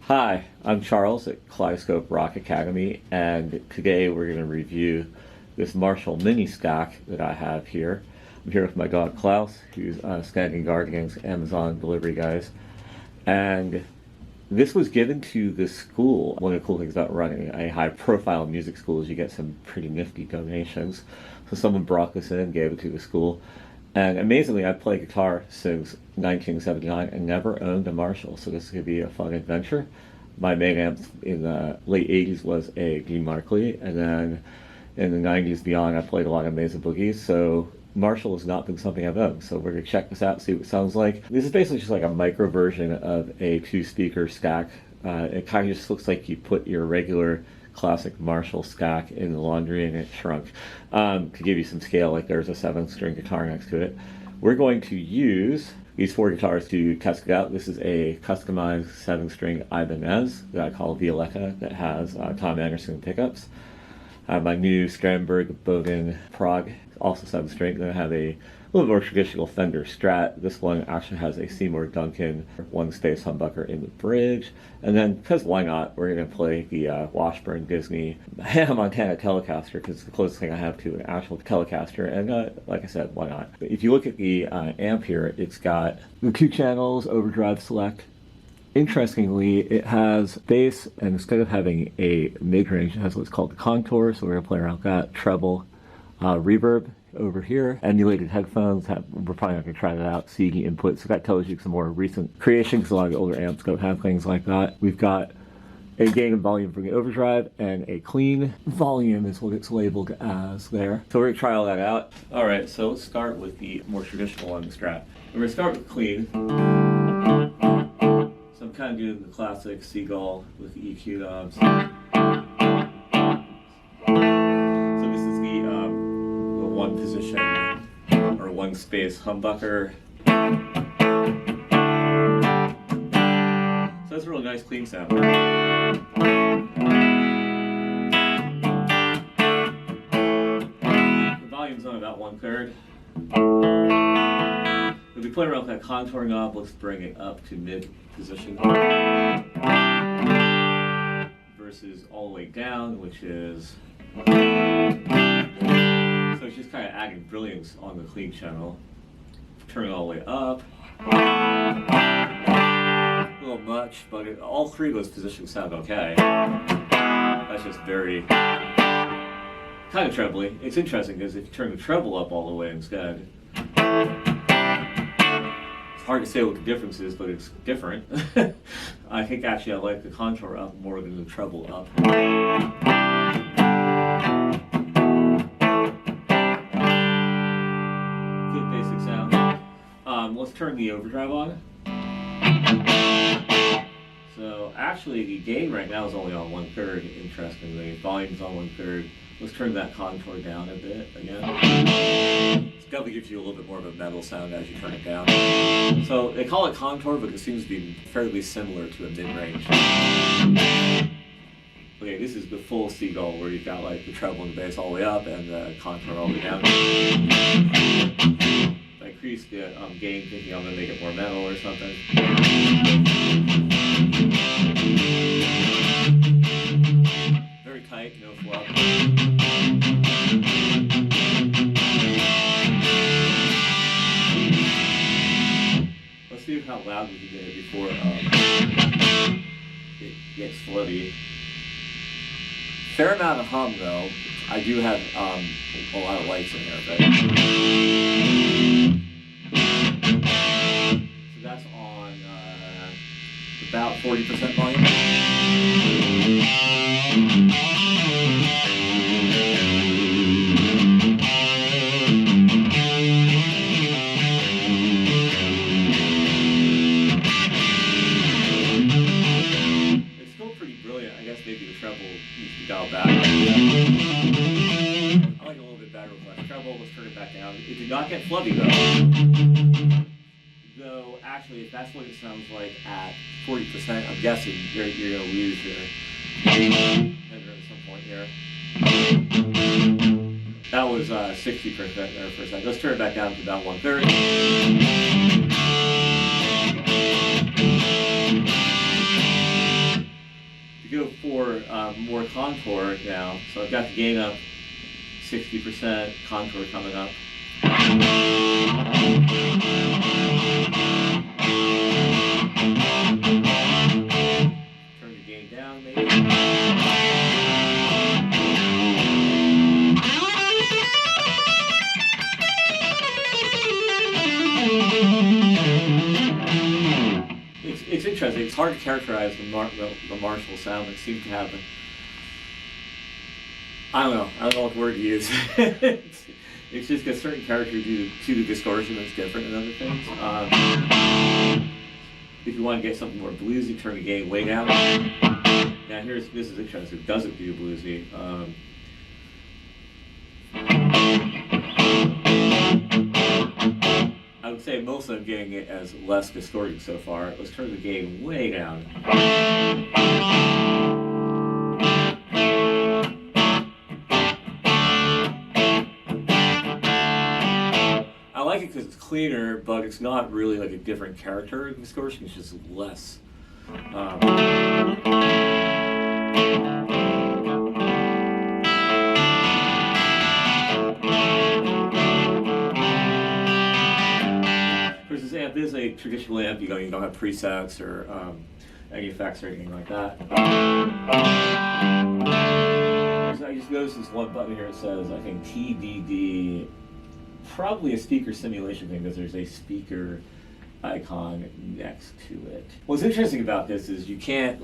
Hi, I'm Charles at Kaleidoscope Rock Academy, and today we're going to review this Marshall mini stack that I have here. I'm here with my dog Klaus, who's standing guard against Amazon delivery guys. And this was given to the school. One of the cool things about running a high-profile music school is you get some pretty nifty donations. So someone brought this in and gave it to the school. And amazingly, I've played guitar since 1979 and never owned a Marshall, so this could be a fun adventure. My main amp in the late 80s was a G Markley, and then in the 90s beyond, I played a lot of Mesa Boogies, so Marshall has not been something I've owned. So we're going to check this out, see what it sounds like. This is basically just like a micro version of a two-speaker stack. It kind of just looks like you put your regular classic Marshall stack in the laundry and it shrunk. To give you some scale, like there's a 7-string guitar next to it. We're going to use these 4 guitars to test it out. This is a customized 7-string Ibanez that I call Violetta that has Tom Anderson pickups. My new Strandberg Boden Prog, also 7-string. Then I have a little more traditional Fender Strat. This one actually has a Seymour Duncan 1-space humbucker in the bridge. And then, because why not, we're going to play the Washburn Disney Hannah Montana Telecaster, because it's the closest thing I have to an actual Telecaster. And like I said, why not? If you look at the amp here, it's got the 2 channels, overdrive select. Interestingly, it has bass, and instead of having a mid-range, it has what's called the contour, so we're going to play around with that. Treble, reverb over here, emulated headphones. We're probably not going to try that out, see the input, so that tells you some more recent creations, because a lot of the older amps don't have things like that. We've got a gain and volume from the overdrive, and a clean volume is what it's labeled as there. So we're going to try all that out. Alright, so let's start with the more traditional one, the Strat. We're going to start with clean. So I'm kind of doing the classic Seagull with the EQ knobs. So this is the 1-position or 1-space humbucker. So that's a really nice clean sound. The volume's on about 1/3. If we play around with that contour knob, let's bring it up to mid position versus all the way down, which is, so it's just kind of adding brilliance on the clean channel. Turn it all the way up. A little much, but all 3 of those positions sound okay. That's just very kind of trebly. It's interesting because if you turn the treble up all the way instead, hard to say what the difference is, but it's different. I think actually I like the contour up more than the treble up. Good basic sound. Let's turn the overdrive on. So actually the gain right now is only on 1/3, interestingly. Volume's on 1/3. Let's turn that contour down a bit again. It definitely gives you a little bit more of a metal sound as you turn it down. So they call it contour, but it seems to be fairly similar to a mid-range. Okay, this is the full Seagull where you've got like the treble and the bass all the way up and the contour all the way down. If I increase the gain thinking I'm going to make it more metal or something. Very tight, no flub. Let's see how loud we can get it before it gets floaty. Fair amount of hum though. I do have a lot of lights in there, but so that's on about 40% volume. Maybe the treble needs to be dialed back. I like a little bit better with less treble. Let's turn it back down. It did not get flubby though. Actually, if that's what it sounds like at 40%, I'm guessing you're going to lose your header at some point here. That was 60% there for a second. Let's turn it back down to about 1/3. for more contour now. So I've got the gain up 60%, contour coming up. Turn the gain down maybe. It's interesting. It's hard to characterize the Marshall sound. It seems to have I don't know what word to use. It's just got certain character to the distortion that's different than other things. If you want to get something more bluesy, turn the gain way down. Now this is interesting. It doesn't do bluesy. I would say most of them getting it as less distorted so far. Let's turn the gain way down. I like it because it's cleaner, but it's not really like a different character of distortion. It's just less. This amp is a traditional amp. You don't have presets or any effects or anything like that. So I just noticed this one button here. It says, I think, TDD. Probably a speaker simulation thing because there's a speaker icon next to it. What's interesting about this is you can't,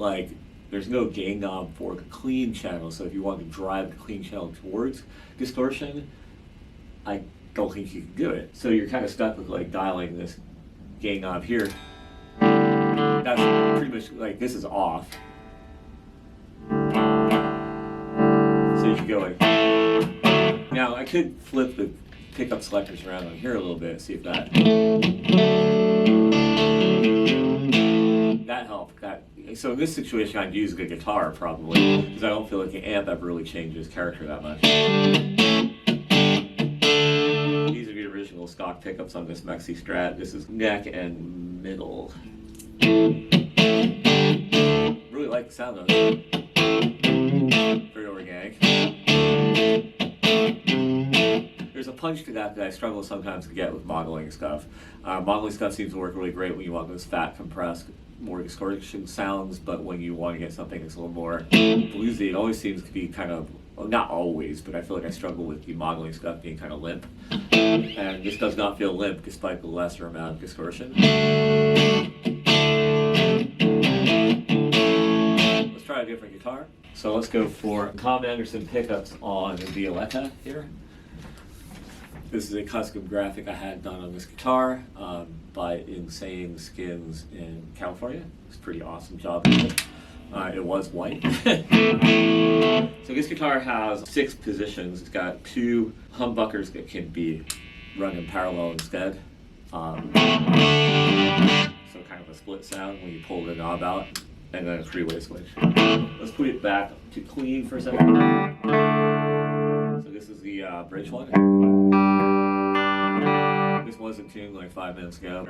there's no gain knob for the clean channel. So if you want to drive the clean channel towards distortion, I don't think you can do it. So you're kind of stuck with dialing this gain knob here. That's pretty much this is off. So you can go now I could flip the pickup selectors around on here a little bit, see if that helped. So in this situation I'd use the guitar probably, because I don't feel like the amp ever really changes character that much. These are the original stock pickups on this MG15 Strat. This is neck and middle. Really like the sound of it. Very organic. There's a punch to that I struggle sometimes to get with modeling stuff. Modeling stuff seems to work really great when you want those fat, compressed, more distortion sounds, but when you want to get something that's a little more bluesy, it always seems to be kind of, well, not always, but I feel like I struggle with the modeling stuff being kind of limp. And this does not feel limp despite the lesser amount of distortion. Let's try a different guitar. So let's go for Tom Anderson pickups on the Issaquah here. This is a custom graphic I had done on this guitar by Insane Skins in California. It's a pretty awesome job. It was white. So this guitar has 6 positions. It's got 2 humbuckers that can be run in parallel instead. So kind of a split sound when you pull the knob out, and then a 3-way switch. Let's put it back to clean for a second. So this is the bridge one. This wasn't tuned 5 minutes ago.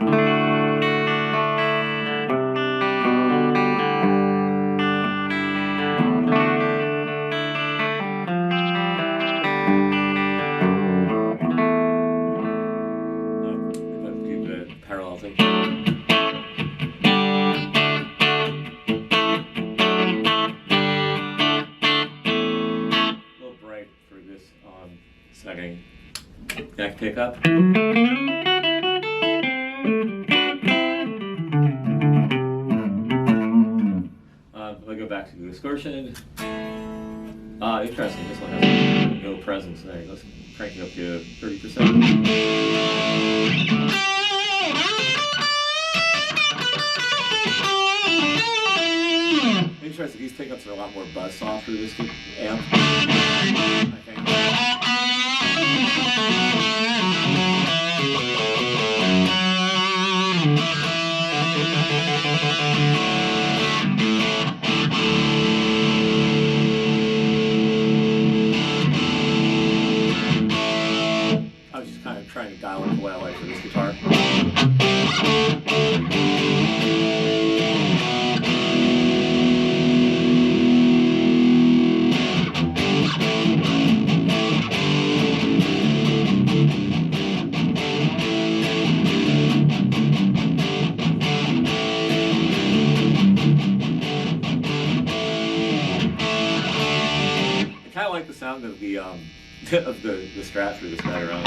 Setting neck pickup. If I go back to the distortion, interesting, this one has no presence there. Let's crank it up to 30%. Interesting, these pickups are a lot more buzzsaw through this amp, I think. I was just kind of trying to dial in what I like for this guitar. of the Strat through this guy around.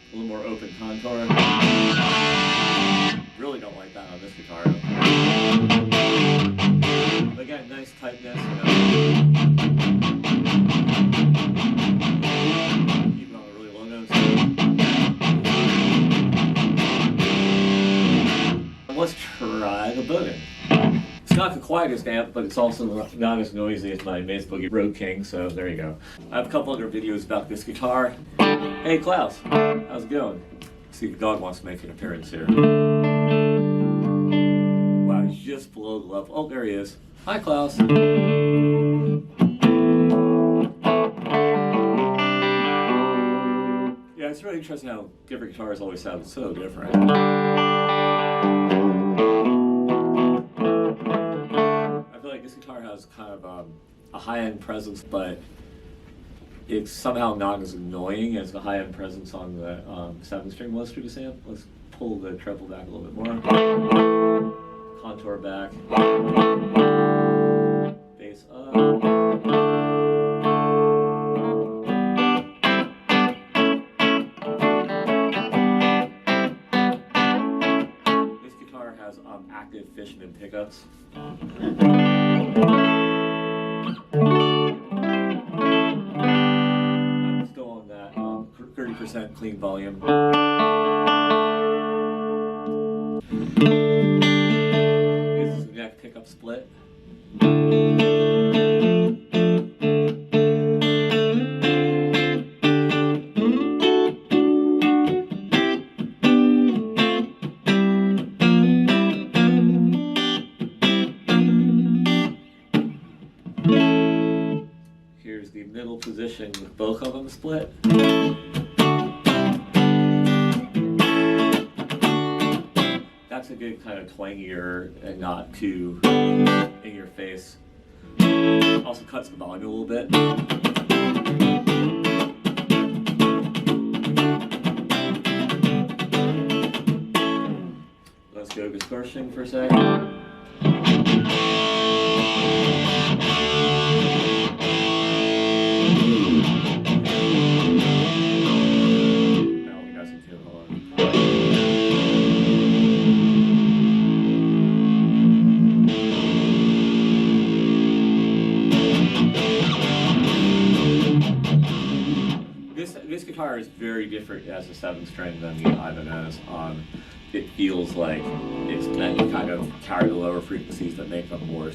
A little more open contour. Really don't like that on this guitar. But again, nice tightness. Even on the really low notes. Let's try the Boden. It's not the quietest amp, but it's also not as noisy as my Maze Boogie Road King, so there you go. I have a couple other videos about this guitar. Hey Klaus, how's it going? See if the dog wants to make an appearance here. Wow, he's just below the level. Oh, there he is. Hi Klaus. Yeah, it's really interesting how different guitars always sound so different. This guitar has kind of a high-end presence, but it's somehow not as annoying as the high-end presence on the 7-string was through this amp. Let's pull the treble back a little bit more. Contour back. Bass up. This guitar has active fisherman pickups. I'm still on that 30% clean volume. This is the neck pickup split. The middle position with both of them split. That's a good kind of twangier and not too in your face. Also cuts the volume a little bit. Let's go distortion for a second. This guitar is very different as a 7-string than the Ibanez. It feels like it's meant to kind of carry the lower frequencies that make them more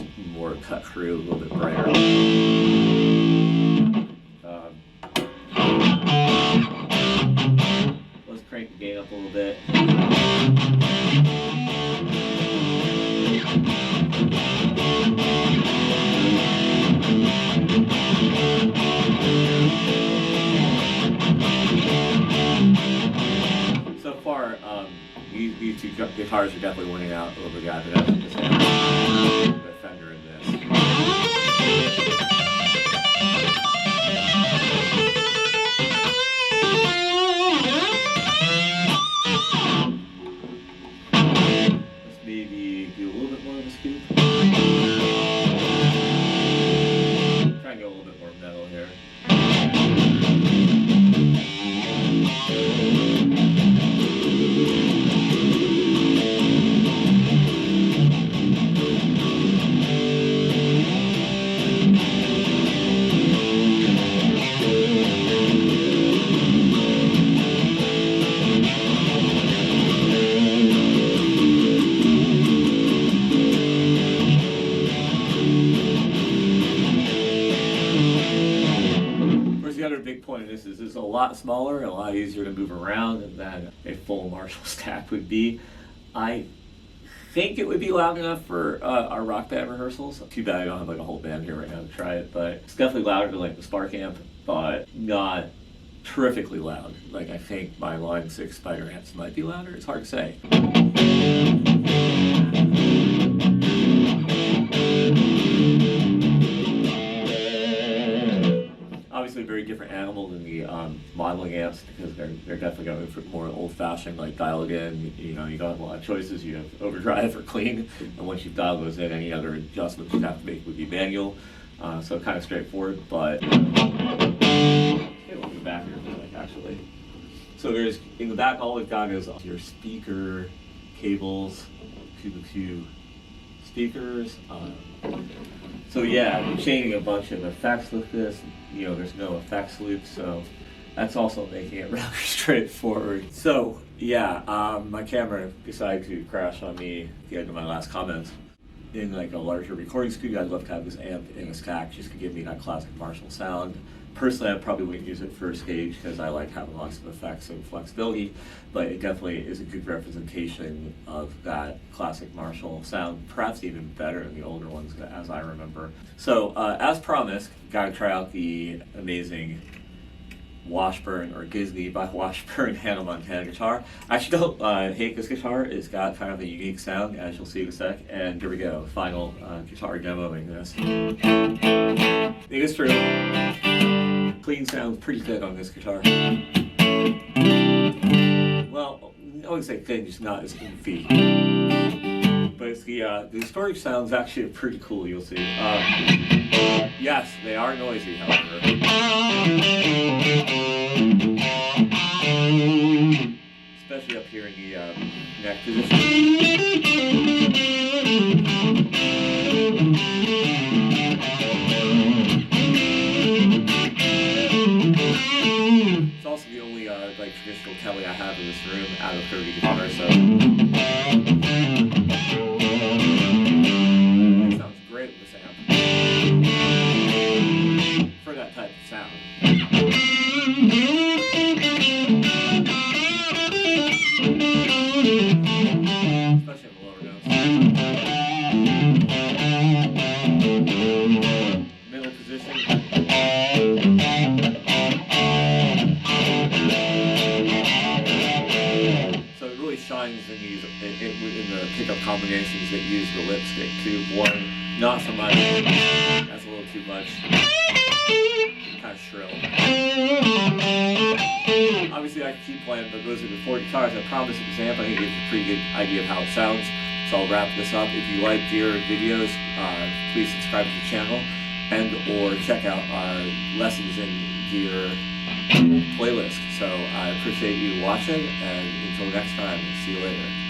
cut through, a little bit brighter. Let's crank the gain up a little bit. So far, these two guitars are definitely winning out over the Ibanez, the Fender in this. Let's maybe do a little bit more of a scoop. Try and go a little bit more metal here. Big point of this is it's a lot smaller and a lot easier to move around than a full Marshall stack would be. I think it would be loud enough for our rock band rehearsals. Too bad I don't have like a whole band here right now to try it, but it's definitely louder than like the Spark amp, but not terrifically loud. Like I think my Line 6 Spider amps might be louder. It's hard to say. Obviously obviously a very different animal than the modeling amps, because they're definitely going for more old-fashioned, like dialed in. You know, you don't have a lot of choices. You have overdrive or clean, and once you've dialed those in, any other adjustments you have to make would be manual. So kind of straightforward, but okay, we'll go back here for a minute, actually. So there's, in the back, all we've got is your speaker cables, two speakers. So yeah, I'm chaining a bunch of effects with this. You know, there's no effects loop, so that's also making it rather straightforward. So yeah, my camera decided to crash on me at the end of my last comments. In like a larger recording studio, I'd love to have this amp in a stack just to give me that classic Marshall sound. Personally, I probably wouldn't use it for a stage because I like having lots of effects and flexibility, but it definitely is a good representation of that classic Marshall sound, perhaps even better than the older ones as I remember. So as promised, gotta try out the amazing Washburn, or Disney by Washburn Hannah Montana guitar. I actually don't hate this guitar. It's got kind of a unique sound, as you'll see in a sec. And here we go, final guitar demoing this. It is true. Clean sounds pretty good on this guitar. Well, I wouldn't say thin, just not as goofy. But it's the storage sounds actually pretty cool, you'll see. Yes, they are noisy, however. Especially up here in the neck position. It's also the only like traditional Tele I have in this room out of 30 guitars, so it sounds great with this amp for that type of sound. Especially in the lower notes. Middle position. So it really shines in these in the pickup combinations that use the lipstick too. One, not so much. That's a little too much. Kind of shrill. Obviously I can keep playing, but those are the 4 guitars. I promise this amp I think gives a pretty good idea of how it sounds. So I'll wrap this up. If you like gear videos, please subscribe to the channel and or check out our lessons in gear playlist. So I appreciate you watching, and until next time, see you later.